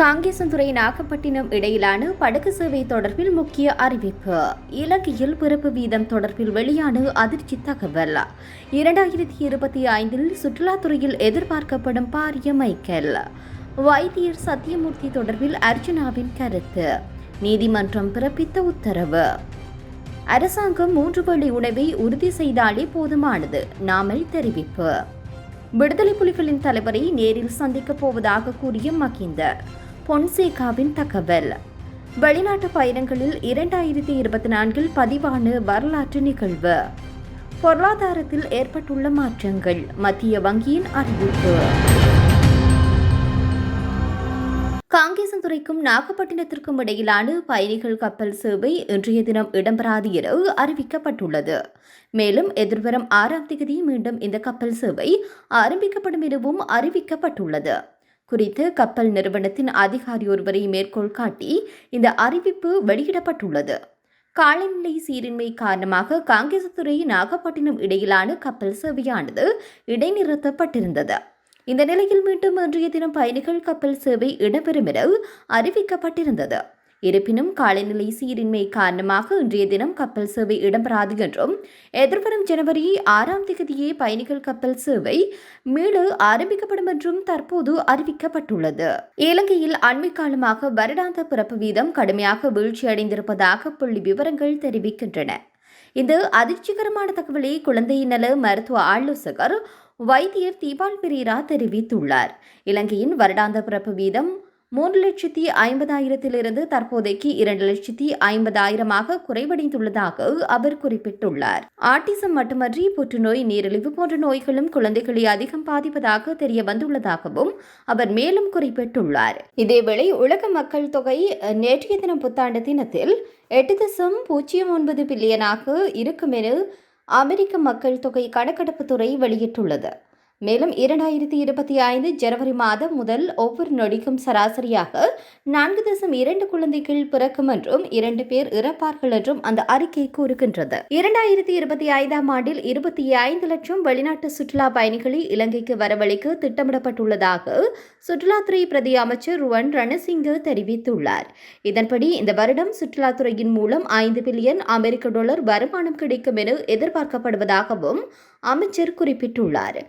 காங்கேசன்துறை நாகப்பட்டினம் இடையிலான படகு சேவை தொடர்பில் முக்கிய அறிவிப்பு. இலங்கையில் பிறப்பு வீதம் தொடர்பில் வெளியான அதிர்ச்சி தகவல். 2025 சுற்றுலாத்துறையில் எதிர்பார்க்கப்படும் பாரிய மைக்கேல். வைத்தியர் சத்தியமூர்த்தி தொடர்பில் அர்ஜுனாவின் கருத்து. நீதிமன்றம் பிறப்பித்த உத்தரவு. அரசாங்கம் 3 வேளை உணவை உறுதி செய்தாலே போதுமானது. நாமல் தெரிவிப்பு. விடுதலை புலிகளின் தலைவரை நேரில் சந்திக்கப் போவதாக கூறிய மகிந்த. பொன்சேகாவின் தகவல். வெளிநாட்டு பயணங்களில் 2024 பதிவான வரலாற்று நிகழ்வு. பொருளாதாரத்தில் ஏற்பட்டுள்ள மாற்றங்கள். மத்திய வங்கியின் அறிவிப்பு. காங்கேசன்துறைக்கும் நாகப்பட்டினத்திற்கும் இடையிலான பயணிகள் கப்பல் சேவை இன்றைய தினம் இடம்பெறாது என அறிவிக்கப்பட்டுள்ளது. மேலும் எதிர்வரும் 6ஆம் தேதி மீண்டும் இந்த கப்பல் சேவை ஆரம்பிக்கப்படும் எனவும் அறிவிக்கப்பட்டுள்ளது. குறித்து கப்பல் நிறுவனத்தின் அதிகாரி ஒருவரை மேற்கோள் காட்டி இந்த அறிவிப்பு வெளியிடப்பட்டுள்ளது. காலநிலை சீரின்மை காரணமாக காங்கேசன்துறை நாகப்பட்டினம் இடையிலான கப்பல் சேவையானது இடைநிறுத்தப்பட்டிருந்தது. இந்த நிலையில் மீண்டும் இன்றைய தினம் பயணிகள் கப்பல் சேவை இடம்பெறும் என அறிவிக்கப்பட்டிருந்தது. இருப்பினும் காலநிலை சீரின்மை காரணமாக இன்றைய தினம் கப்பல் சேவை இடம்பெறாது என்றும் எதிர்வரும் ஜனவரி 6ஆம் தேதியே பயணிகள் கப்பல் சேவை மீள ஆரம்பிக்கப்படும் என்றும் தற்போது அறிவிக்கப்பட்டுள்ளது. இலங்கையில் அண்மை காலமாக வருடாந்த பிறப்பு வீதம் கடுமையாக வீழ்ச்சியடைந்திருப்பதாக புள்ளி விவரங்கள் தெரிவிக்கின்றன. இந்த அதிர்ச்சிகரமான தகவலை குழந்தை நல மருத்துவ ஆலோசகர் வைத்தியர் தீபால் பெரேரா தெரிவித்துள்ளார். இலங்கையின் வருடாந்த பிறப்பு வீதம் 3,50,000 தற்போதைக்கு 2,50,000 குறைவடைந்துள்ளதாக அவர் குறிப்பிட்டுள்ளார். ஆட்டிசம் மட்டுமன்றி புற்றுநோய், நீரிழிவு போன்ற நோய்களும் குழந்தைகளை அதிகம் பாதிப்பதாக தெரிய வந்துள்ளதாகவும் அவர் மேலும் குறிப்பிட்டுள்ளார். இதேவேளை உலக மக்கள் தொகை நேற்றைய தினம் புத்தாண்டு தினத்தில் 8.09 பில்லியனாக இருக்கும் என அமெரிக்க மக்கள் தொகை கணக்கெடுப்பு துறை வெளியிட்டுள்ளது. மேலும் 2025 ஜனவரி மாதம் முதல் ஒவ்வொரு நொடிக்கும் சராசரியாக 4.2 குழந்தைகள் பிறக்கும் என்றும் 2 பேர் இறப்பார்கள் என்றும் அந்த அறிக்கை கூறுகின்றது. 2025ஆம் ஆண்டில் 25 லட்சம் வெளிநாட்டு சுற்றுலா பயணிகளை இலங்கைக்கு வரவழைக்க திட்டமிடப்பட்டுள்ளதாக சுற்றுலாத்துறை பிரதி அமைச்சர் ருவன் ரணசிங்க தெரிவித்துள்ளார். இதன்படி இந்த வருடம் சுற்றுலாத்துறையின் மூலம் 5 பில்லியன் அமெரிக்க டாலர் வருமானம் கிடைக்கும் என எதிர்பார்க்கப்படுவதாகவும் அமைச்சர் குறிப்பிட்டுள்ளார்.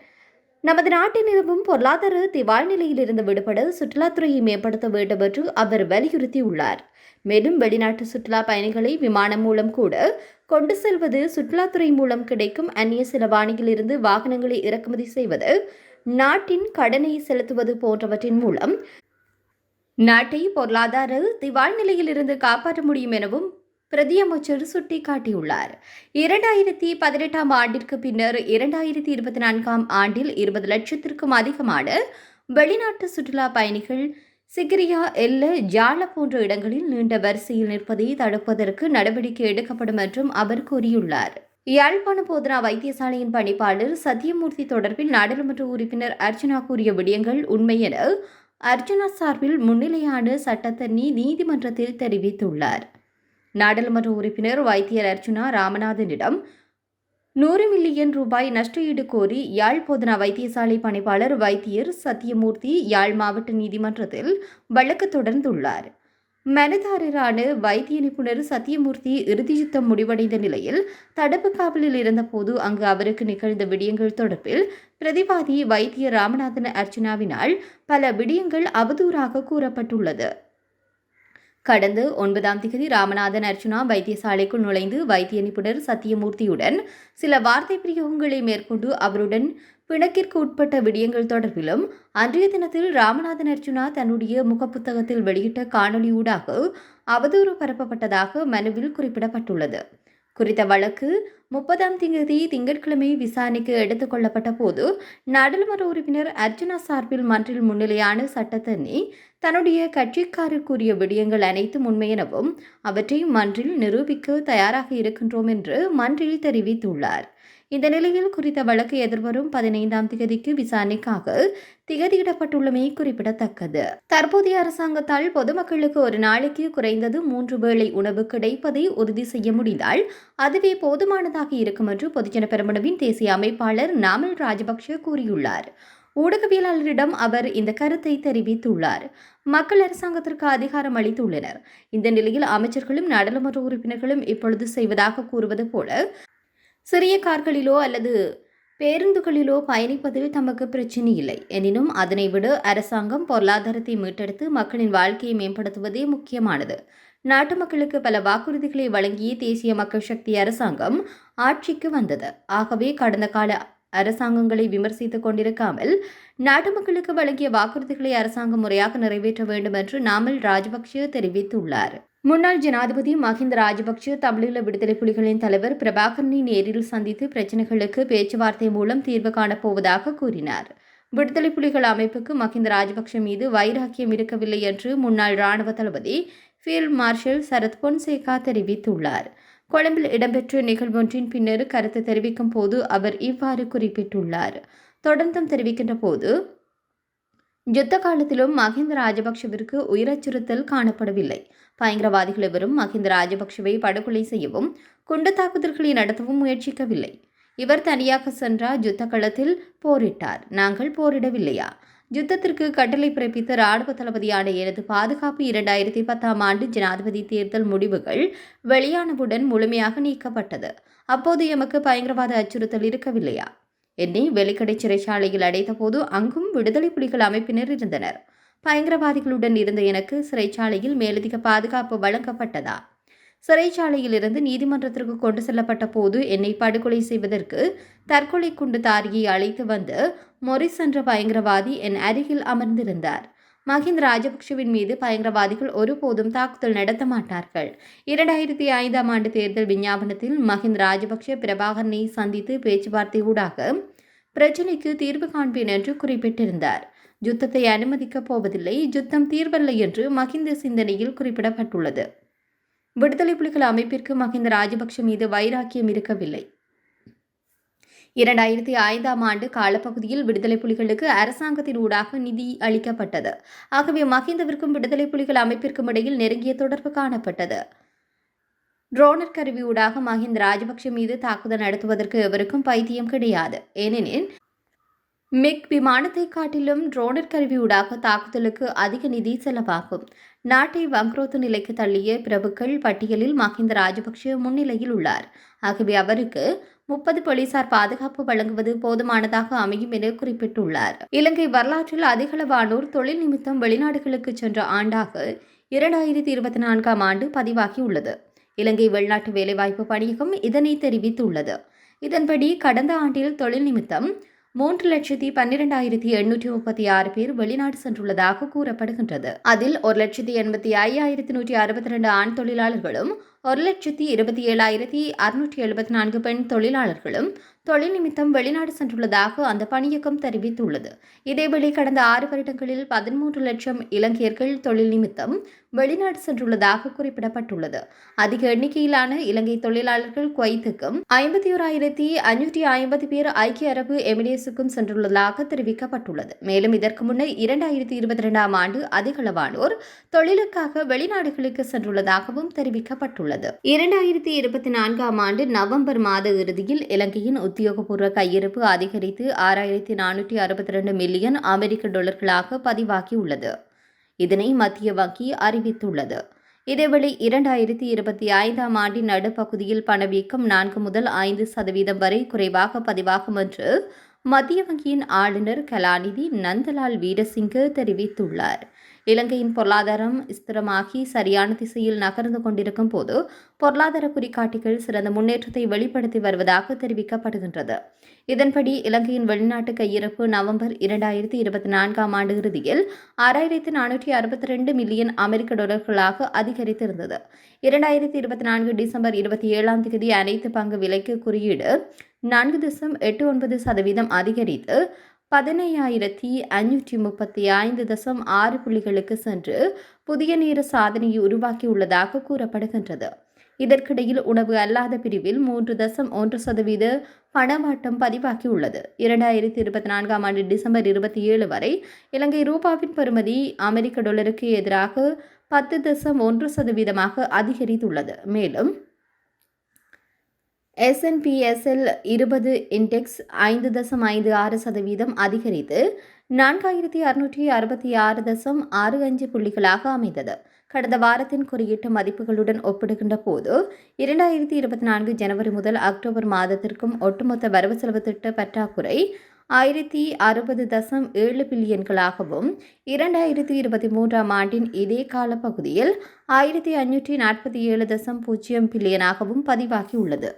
நமது நாட்டில் நிலவும் பொருளாதார திவால் நிலையிலிருந்து விடுபட சுற்றுலாத்துறையை மேம்படுத்த வேண்டும் என்று அவர் வலியுறுத்தியுள்ளார். மேலும் வெளிநாட்டு சுற்றுலா பயணிகளை விமானம் மூலம் கூட கொண்டு செல்வது, சுற்றுலாத்துறை மூலம் கிடைக்கும் அந்நிய செலவாணியிலிருந்து வாகனங்களை இறக்குமதி செய்வது, நாட்டின் கடனை செலுத்துவது போன்றவற்றின் மூலம் நாட்டை பொருளாதார திவால் நிலையிலிருந்து காப்பாற்ற முடியும் எனவும் பிரதி அமைச்சர் சுட்டிக்காட்டியுள்ளார். 2018ஆம் ஆண்டிற்கு பின்னர் 2024ஆம் ஆண்டில் 20 லட்சத்திற்கும் அதிகமான வெளிநாட்டு சுற்றுலா பயணிகள் சிகிரியா, எல்ல, ஜால போன்ற இடங்களில் நீண்ட வரிசையில் நிற்பதை தடுப்பதற்கு நடவடிக்கை எடுக்கப்படும் என்றும் அவர் கூறியுள்ளார். யாழ்ப்பாண போதனா வைத்தியசாலையின் பணிப்பாளர் சத்தியமூர்த்தி தொடர்பில் நாடாளுமன்ற உறுப்பினர் அர்ஜுனா கூறிய விடயங்கள் உண்மை என அர்ஜுனா சார்பில் முன்னிலையான சட்டத்தரணி நீதிமன்றத்தில் தெரிவித்துள்ளார். நாடாளுமன்ற உறுப்பினர் வைத்தியர் அர்ஜுனா ராமநாதனிடம் 100 மில்லியன் ரூபாய் நஷ்டஈடு கோரி யாழ் போதனா வைத்தியசாலை பணிப்பாளர் வைத்தியர் சத்தியமூர்த்தி யாழ் மாவட்ட நீதிமன்றத்தில் வழக்கு தொடர்ந்துள்ளார். மனுதாரரான வைத்திய நிபுணர் சத்தியமூர்த்தி இறுதி யுத்தம் முடிவடைந்த நிலையில் தடுப்பு காவலில் இருந்தபோது அங்கு அவருக்கு நிகழ்ந்த விடயங்கள் தொடர்பில் பிரதிவாதி வைத்தியர் ராமநாதன் அர்ஜுனாவினால் பல விடயங்கள் அவதூறாக கூறப்பட்டுள்ளது. கடந்த 9ஆம் தேதி ராமநாதன் அர்ஜுனா வைத்தியசாலைக்குள் நுழைந்து வைத்திய நிபுணர் சத்தியமூர்த்தியுடன் சில வார்த்தை பிரயோகங்களை மேற்கொண்டு அவருடன் பிணக்கிற்கு உட்பட்ட விடயங்கள் தொடர்பிலும் அன்றைய தினத்தில் ராமநாதன் அர்ஜுனா தன்னுடைய முகப்புத்தகத்தில் வெளியிட்ட காணொலியூடாக அவதூறு பரப்பப்பட்டதாக மனுவில் குறிப்பிடப்பட்டுள்ளது. குறித்த வழக்கு 30ஆம் தேதி திங்கட்கிழமை விசாரணைக்கு எடுத்துக் கொள்ளப்பட்ட போது நாடாளுமன்ற உறுப்பினர் அர்ஜுனா சார்பில் மன்றில் முன்னிலையான சட்டத்தரணி தன்னுடைய கட்சிக்காரர் கூறிய விடயங்கள் அனைத்தும் உண்மை எனவும் அவற்றை மன்றில் நிரூபிக்க தயாராக இருக்கின்றோம் என்று மன்றில் தெரிவித்துள்ளார். இந்த நிலையில் குறித்த வழக்கு எதிர்வரும் 15ஆம் தேதிக்கு விசாரணைக்காக திகதியிடப்பட்டுள்ளமை குறிப்பிடத்தக்கது. தற்போதைய அரசாங்கத்தால் பொதுமக்களுக்கு ஒரு நாளைக்கு குறைந்தது 3 வேளை உணவு கிடைப்பதை உறுதி செய்ய முடிந்தால் அதுவே போதுமானதாக இருக்கும் என்று பொதுஜன பெரமுனவின் தேசிய அமைப்பாளர் நாமல் ராஜபக்ஷ கூறியுள்ளார். ஊடகவியலாளரிடம் அவர் இந்த கருத்தை தெரிவித்துள்ளார். மக்கள் அரசாங்கத்திற்கு அதிகாரம் அளித்துள்ளனர். இந்த நிலையில் அமைச்சர்களும் நாடாளுமன்ற உறுப்பினர்களும் இப்பொழுது செய்வதாக கூறுவது போல சிறிய கார்களிலோ அல்லது பேருந்துகளிலோ பயணிப்பதில் தமக்கு பிரச்சினை இல்லை. எனினும் அதனை விட அரசாங்கம் பொருளாதாரத்தை மீட்டெடுத்து மக்களின் வாழ்க்கையை மேம்படுத்துவதே முக்கியமானது. நாட்டு மக்களுக்கு பல வாக்குறுதிகளை வழங்கிய தேசிய மக்கள் சக்தி அரசாங்கம் ஆட்சிக்கு வந்தது. ஆகவே கடந்த கால அரசாங்கங்களை விமர்சித்துக் கொண்டிருக்காமல் நாட்டு மக்களுக்கு வழங்கிய வாக்குறுதிகளை அரசாங்கம் முறையாக நிறைவேற்ற வேண்டும் என்று நாமல் ராஜபக்ஷ தெரிவித்துள்ளார். முன்னாள் ஜனாதிபதி மஹிந்த ராஜபக்ஷ தமிழீழ விடுதலை புலிகளின் தலைவர் பிரபாகரனை நேரில் சந்தித்து பிரச்சினைகளுக்கு பேச்சுவார்த்தை மூலம் தீர்வு காணப்போவதாக கூறினார். விடுதலை புலிகள் அமைப்புக்கு மஹிந்த ராஜபக்ஷ மீது வைராக்கியம் இருக்கவில்லை என்று முன்னாள் இராணுவ தளபதி ஃபீல்ட் மார்ஷல் சரத் பொன்சேகா தெரிவித்துள்ளார். கொழும்பில் இடம்பெற்ற நிகழ்வொன்றின் பின்னர் கருத்து தெரிவிக்கும் போது அவர் இவ்வாறு குறிப்பிட்டுள்ளார். தொடர்ந்தும் தெரிவிக்கின்ற போது, யுத்த காலத்திலும் மஹிந்த ராஜபக்ஷவிற்கு உயிரச்சுறுத்தல் காணப்படவில்லை. பயங்கரவாதிகள் எவரும் மஹிந்த ராஜபக்ஷவை படுகொலை செய்யவும் குண்டு தாக்குதல்களை நடத்தவும் முயற்சிக்கவில்லை. இவர் தனியாக சென்றார், யுத்த களத்தில் போரிட்டார். நாங்கள் போரிடவில்லையா? யுத்தத்திற்கு கட்டளை பிறப்பித்த இராணுவ தளபதியான எனது பாதுகாப்பு 2010 ஆண்டு ஜனாதிபதி தேர்தல் முடிவுகள் வெளியானவுடன் முழுமையாக நீக்கப்பட்டது. அப்போது எமக்கு பயங்கரவாத அச்சுறுத்தல் இருக்கவில்லையா? என்னை வெலிக்கடை சிறைச்சாலையில் அடைத்தபோது அங்கும் விடுதலை புலிகள் அமைப்பினர் இருந்தனர். பயங்கரவாதிகளுடன் இருந்த எனக்கு சிறைச்சாலையில் மேலதிக பாதுகாப்பு வழங்கப்பட்டதா? சிறைச்சாலையில் இருந்து நீதிமன்றத்திற்கு கொண்டு செல்லப்பட்ட போது என்னை படுகொலை செய்வதற்கு தற்கொலை குண்டுதாரியை அழைத்து வந்து மொரிஸ் என்ற பயங்கரவாதி என் அருகில் அமர்ந்திருந்தார். மஹிந்த ராஜபக்ஷவின் மீது பயங்கரவாதிகள் ஒருபோதும் தாக்குதல் நடத்த மாட்டார்கள். 2005 ஆண்டு தேர்தல் விஞ்ஞாபனத்தில் மஹிந்த ராஜபக்ஷ பிரபாகரனை சந்தித்து பேச்சுவார்த்தை ஊடாக பிரச்சினைக்கு தீர்வு காண்பேன் என்று குறிப்பிட்டிருந்தார். யுத்தத்தை அனுமதிக்கப் போவதில்லை, யுத்தம் தீர்வல்ல என்று மஹிந்த சிந்தனையில் குறிப்பிடப்பட்டுள்ளது. விடுதலை புலிகள் அமைப்பிற்கு மஹிந்த ராஜபக்ஷ மீது வைராக்கியம் இருக்கவில்லை. 2005 ஆண்டு காலப்பகுதியில் விடுதலை புலிகளுக்கு அரசாங்கத்தின் ஊடாக நிதி அளிக்கப்பட்டது. ஆகவே மஹிந்தவிற்கும் விடுதலை புலிகள் அமைப்பிற்கும் இடையில் நெருங்கிய தொடர்பு காணப்பட்டது. ட்ரோனர் கருவி ஊடாக மஹிந்த ராஜபக்ஷ மீது தாக்குதல் நடத்துவதற்கு எவருக்கும் பைத்தியம் கிடையாது. ஏனெனில் மிக் விமானத்தை காட்டிலும் ட்ரோனர் கருவியூடாக தாக்குதலுக்கு அதிக நிதி செலவாகும். நாட்டை வங்குரோத்து நிலைக்கு தள்ளிய பிரபுக்கள் பட்டியலில் மஹிந்த ராஜபக்ஷ முன்னிலையில் உள்ளார். ஆகவே அவருக்கு 30 போலீசார் பாதுகாப்பு வழங்குவது போதுமானதாக அமையும் என குறிப்பிட்டுள்ளார். இலங்கை வரலாற்றில் அதிகளவானோர் தொழில் நிமித்தம் வெளிநாடுகளுக்கு சென்ற ஆண்டாக 2024 ஆண்டு பதிவாகியுள்ளது. இலங்கை வெளிநாட்டு வேலைவாய்ப்பு பணியகம் இதனை தெரிவித்துள்ளது. இதன்படி கடந்த ஆண்டில் தொழில் நிமித்தம் 3,12,836 பேர் வெளிநாடு சென்றுள்ளதாக கூறப்படுகின்றது. அதில் 1,85,162 ஆண் தொழிலாளர்களும் 1,27,674 பெண் தொழிலாளர்களும் தொழில் நிமித்தம் வெளிநாடு சென்றுள்ளதாக அந்த பணியகம் தெரிவித்துள்ளது. இதேவேளை கடந்த 6 வருடங்களில் 13 லட்சம் இலங்கையர்கள் தொழில் நிமித்தம் வெளிநாடு சென்றுள்ளதாக குறிப்பிடப்பட்டுள்ளது. அதிக எண்ணிக்கையிலான இலங்கை தொழிலாளர்கள் குவைத்துக்கும் 51,550 பேர் ஐக்கிய அரபு எமிரேட்ஸுக்கும் சென்றுள்ளதாக தெரிவிக்கப்பட்டுள்ளது. மேலும் இதற்கு முன்னர் 2022 ஆண்டு அதிகளவானோர் தொழிலுக்காக வெளிநாடுகளுக்கு சென்றுள்ளதாகவும் தெரிவிக்கப்பட்டுள்ளது. 2024 ஆண்டு நவம்பர் மாத இறுதியில் இலங்கையின் உத்தியோகபூர்வ கையிருப்பு அதிகரித்து 6,462 மில்லியன் அமெரிக்க டாலர்களாக பதிவாகியுள்ளது. இதனை மத்திய வங்கி அறிவித்துள்ளது. இதேவேளை 2025 ஆண்டின் நடுப்பகுதியில் பணவீக்கம் 4 முதல் 5% வரை குறைவாக பதிவாகும் என்று மத்திய வங்கியின் ஆளுநர் கலாநிதி நந்தலால் வீரசிங்க தெரிவித்துள்ளார். இலங்கையின் பொருளாதாரம் ஸ்திரமாகி சரியான திசையில் நகர்ந்து கொண்டிருக்கும் போது பொருளாதார குறிகாட்டிகள் சிறந்த முன்னேற்றத்தை வெளிப்படுத்தி வருவதாக தெரிவிக்கப்படுகின்றது. இதன்படி இலங்கையின் வெளிநாட்டு கையிருப்பு நவம்பர் 2024 ஆண்டு இறுதியில் 6,462 மில்லியன் அமெரிக்க டாலர்களாக அதிகரித்திருந்தது. 2024 டிசம்பர் 27 அனைத்து பங்கு விலைக்கு குறியீடு 4.89% அதிகரித்து 15,535.6 புள்ளிகளுக்கு சென்று புதிய நேர சாதனையை உருவாக்கியுள்ளதாக கூறப்படுகின்றது. இதற்கிடையில் உணவு அல்லாத பிரிவில் 3.1% பணமாட்டம் பதிவாகியுள்ளது. 2024 ஆண்டு டிசம்பர் 27 வரை இலங்கை ரூபாவின் பெறுமதி அமெரிக்க டாலருக்கு எதிராக 10.1% அதிகரித்துள்ளது. மேலும் SNPSL 20 இண்டெக்ஸ் 5.56% அதிகரித்து 4666.65 புள்ளிகளாக அமைந்தது. கடந்த வாரத்தின் குறியீட்டு மதிப்புகளுடன் ஒப்பிடுகின்ற போது 2024 ஜனவரி முதல் அக்டோபர் மாதத்திற்கும் ஒட்டுமொத்த வரவு செலவு திட்ட பற்றாக்குறை 1060.7 பில்லியன்களாகவும் 2023 ஆண்டின் இதே கால பகுதியில் 1547.0 பில்லியனாகவும் பதிவாகியுள்ளது.